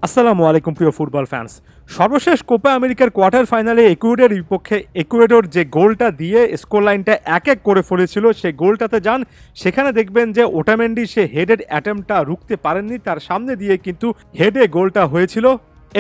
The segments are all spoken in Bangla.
আসসালামু আলাইকুম প্রিয় ফুটবল ফ্যান্স। সর্বশেষ কোপা আমেরিকার কোয়ার্টার ফাইনালে ইকুয়েডরের বিপক্ষে ইকুয়েডর যে গোলটা দিয়ে স্কোর লাইনটা এক এক করে ফেলেছিল, সেই গোলটাতে যান, সেখানে দেখবেন যে ওটামেন্ডি সে হেডেড অ্যাটেম্পটা রুখতে পারেননি, তার সামনে দিয়ে কিন্তু হেডে গোলটা হয়েছিল।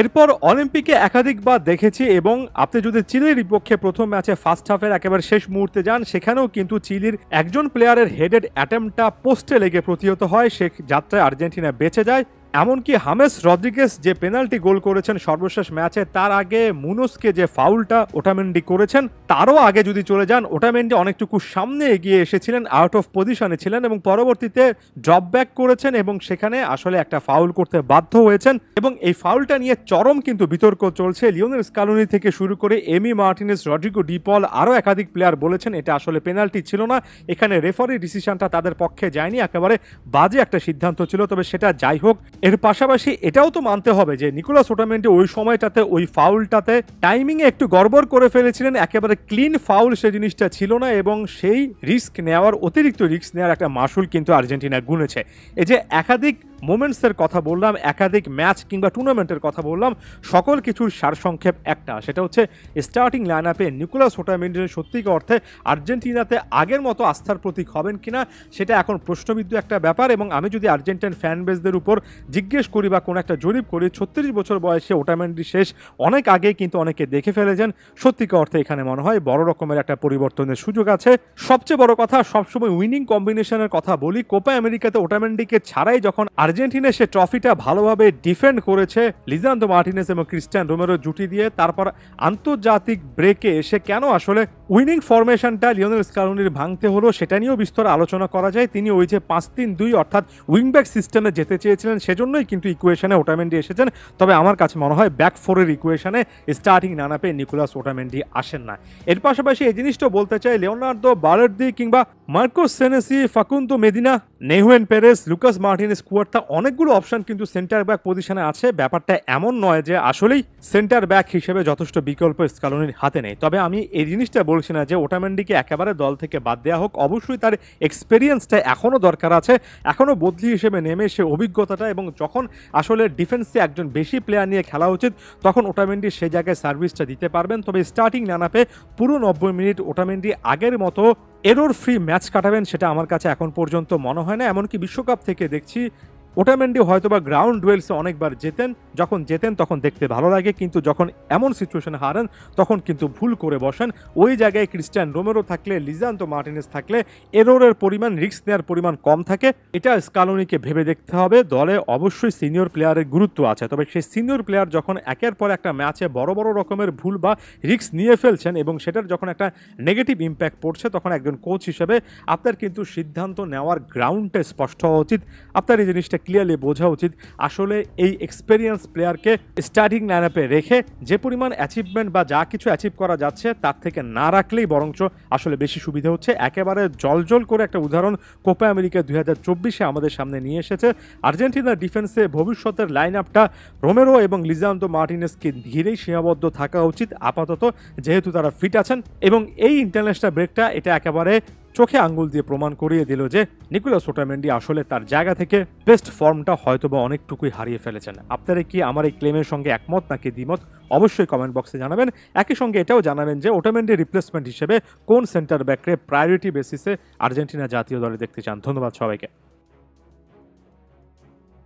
এরপর অলিম্পিকে একাধিকবার দেখেছি, এবং আপনি যদি চিলির বিপক্ষে প্রথম ম্যাচে ফার্স্ট হাফের একেবারে শেষ মুহূর্তে যান, সেখানেও কিন্তু চিলির একজন প্লেয়ারের হেডেড অ্যাটেম্পটা পোস্টে লেগে প্রতিহত হয়, সে যাত্রায় আর্জেন্টিনা বেঁচে যায়। এমনকি হামেস রদ্রিগেস যে পেনাল্টি গোল করেছেন সর্বশেষ ম্যাচে, তার আগে মুনোসকে যে ফাউলটা ওটামেন্ডি করেছেন, তারও আগে যদি চলে যান, ওটামেন্ডি অনেকটুকু সামনে এগিয়ে এসেছিলেন, আউট অফ পজিশনে ছিলেন এবং পরবর্তীতে ড্রপ ব্যাক করেছেন এবং সেখানে আসলে একটা ফাউল করতে বাধ্য হয়েছেন। এবং এই ফাউলটা নিয়ে চরম কিন্তু বিতর্ক চলছে। লিওনেল স্কালোনি থেকে শুরু করে এমি মার্টিনেস, রড্রিগো ডিপল, আরও একাধিক প্লেয়ার বলেছেন এটা আসলে পেনাল্টি ছিল না, এখানে রেফারি ডিসিশনটা তাদের পক্ষে যায়নি, একেবারে বাজে একটা সিদ্ধান্ত ছিল। তবে সেটা যাই হোক, এর পাশাপাশি এটাও তো মানতে হবে যে নিকোলাস ওটামেন্ডি ওই সময়টাতে ওই ফাউলটাতে টাইমিংয়ে একটু গড়বড় করে ফেলেছিলেন, একেবারে ক্লিন ফাউল সে জিনিসটা ছিল না, এবং সেই রিস্ক নেওয়ার, অতিরিক্ত রিস্ক নেওয়ার একটা মাসুল কিন্তু আর্জেন্টিনা গুনেছে। এই যে একাধিক মোমেন্টসের কথা বললাম, একাধিক ম্যাচ কিংবা টুর্নামেন্টের কথা বললাম, সকল কিছুর সারসংক্ষেপ একটা, সেটা হচ্ছে স্টার্টিং লাইন আপে নিকোলাস ওটামেন্ডি সত্যিকার অর্থে আর্জেন্টিনাতে আগের মতো আস্থার প্রতীক হবেন কিনা সেটা এখন প্রশ্নবিদ্ধ একটা ব্যাপার। এবং আমি যদি আর্জেন্টাইন ফ্যান বেসদের উপর জিজ্ঞেস করি বা কোনো একটা জরিপ করি, 36 বছর বয়সে ওটামেন্ডি শেষ, অনেক আগেই কিন্তু অনেকে দেখে ফেলেছেন। সত্যিকার অর্থে এখানে মনে হয় বড় রকমের একটা পরিবর্তনের সুযোগ আছে। সবচেয়ে বড় কথা, সবসময় উইনিং কম্বিনেশনের কথা বলি, কোপা আমেরিকাতে ওটামেন্ডিকে ছাড়াই যখন আর্জেন্টিনা সে ট্রফিটা ভালোভাবে ডিফেন্ড করেছে লিজান্দ্রো মার্টিনেজ এবং ক্রিস্টিয়ান রোমেরো জুটি দিয়ে, তারপর আন্তর্জাতিক ব্রেকে এসে কেন আসলে উইনিং ফরমেশনটা লিওনেল স্কালোনির ভাঙতে হলো সেটা নিয়েও বিস্তর আলোচনা করা যায়। তিনি ওই যে 5-3-2 অর্থাৎ উইংব্যাক সিস্টেমে যেতে চেয়েছিলেন, সেজন্যই কিন্তু ইকুয়েশনে ওটামেন্ডি এসেছেন। তবে আমার কাছে মনে হয় ব্যাক ফোরের ইকুয়েশনে স্টার্টিং নানাপে নিকোলাস ওটামেন্ডি আসেন না। এর পাশাপাশি এই জিনিসটা বলতে চাই, লিওনার্দো বালের্দি কিংবা Marcos Senesi, Facundo Medina, Nehuen Perez, Lucas Martinez, Quarta, অনেকগুলো অপশন কিন্তু সেন্টার ব্যাক পজিশনে আছে। ব্যাপারটা এমন নয় যে আসলেই সেন্টার ব্যাক হিসেবে যথেষ্ট বিকল্প স্কালোনির হাতে নেই। তবে আমি এই জিনিসটা বলছি না যে ওটামেন্ডিকে একেবারে দল থেকে বাদ দেওয়া হোক, অবশ্যই তার এক্সপেরিয়েন্সটা এখনও দরকার আছে, এখনও বদলি হিসেবে নেমে সে অভিজ্ঞতাটা, এবং যখন আসলে ডিফেন্সে একজন বেশি প্লেয়ার নিয়ে খেলা উচিত তখন ওটামেন্ডি সেই জায়গায় সার্ভিসটা দিতে পারবেন। তবে স্টার্টিং লাইনআপে পুরো 90 মিনিট ওটামেন্ডি আগের মতো এরর ফ্রি ম্যাচ কাটাবেন সেটা আমার কাছে এখন পর্যন্ত মনে হয় না। এমনকি বিশ্বকাপ থেকে দেখছি ওটামেন্ডি হয়তোবা গ্রাউন্ড ডুয়েলসে অনেকবার জেতেন, যখন জেতেন তখন দেখতে ভালো লাগে, কিন্তু যখন এমন সিচুয়েশনে হারেন তখন কিন্তু ভুল করে বসেন। ওই জায়গায় ক্রিস্টিয়ান রোমেরো থাকলে, লিজান্দ্রো মার্টিনেজ থাকলে এররের পরিমাণ, রিস্ক নেওয়ার পরিমাণ কম থাকে। এটা স্কালোনিকে ভেবে দেখতে হবে। দলে অবশ্যই সিনিয়র প্লেয়ারের গুরুত্ব আছে, তবে সেই সিনিয়র প্লেয়ার যখন একের পর একটা ম্যাচে বড় বড় রকমের ভুল বা রিস্ক নিয়ে ফেলছেন এবং সেটার যখন একটা নেগেটিভ ইম্প্যাক্ট পড়ছে, তখন একজন কোচ হিসেবে আপনার কিন্তু সিদ্ধান্ত নেওয়ার গ্রাউন্ডে স্পষ্ট হওয়া উচিত। আপনার এই জিনিসটা ক্লিয়ারলি বোঝা উচিত আসলে এই এক্সপেরিয়েন্স প্লেয়ারকে স্টার্টিং লাইনআপে রেখে যে পরিমাণ অ্যাচিভমেন্ট বা যা কিছু অ্যাচিভ করা যাচ্ছে তার থেকে না রাখলেই বরঞ্চ আসলে বেশি সুবিধা হচ্ছে। একেবারে জলজল করে একটা উদাহরণ কোপা আমেরিকা 2024-এ আমাদের সামনে নিয়ে এসেছে। আর্জেন্টিনার ডিফেন্সে ভবিষ্যতের লাইন আপটা রোমেরো এবং লিজান্দ্রো মার্টিনেজকে ঘিরেই সীমাবদ্ধ থাকা উচিত আপাতত, যেহেতু তারা ফিট আছেন। এবং এই ইন্টারন্যাশনাল ব্রেকটা এটা একেবারে চোখে আঙ্গুল দিয়ে প্রমাণ করিয়ে দিল যে নিকোলাস ওটামেন্ডি আসলে তার জায়গা থেকে বেস্ট ফর্মটা হয়তোবা অনেকটুকুই হারিয়ে ফেলেছেন। আপনারা কি আমার এই ক্লেমের সঙ্গে একমত নাকি দ্বিমত অবশ্যই কমেন্ট বক্সে জানাবেন। একই সঙ্গে এটাও জানাবেন যে ওটামেন্ডির রিপ্লেসমেন্ট হিসেবে কোন সেন্টার ব্যাকরে প্রায়োরিটি বেসিসে আর্জেন্টিনা জাতীয় দলে দেখতে চান। ধন্যবাদ সবাইকে।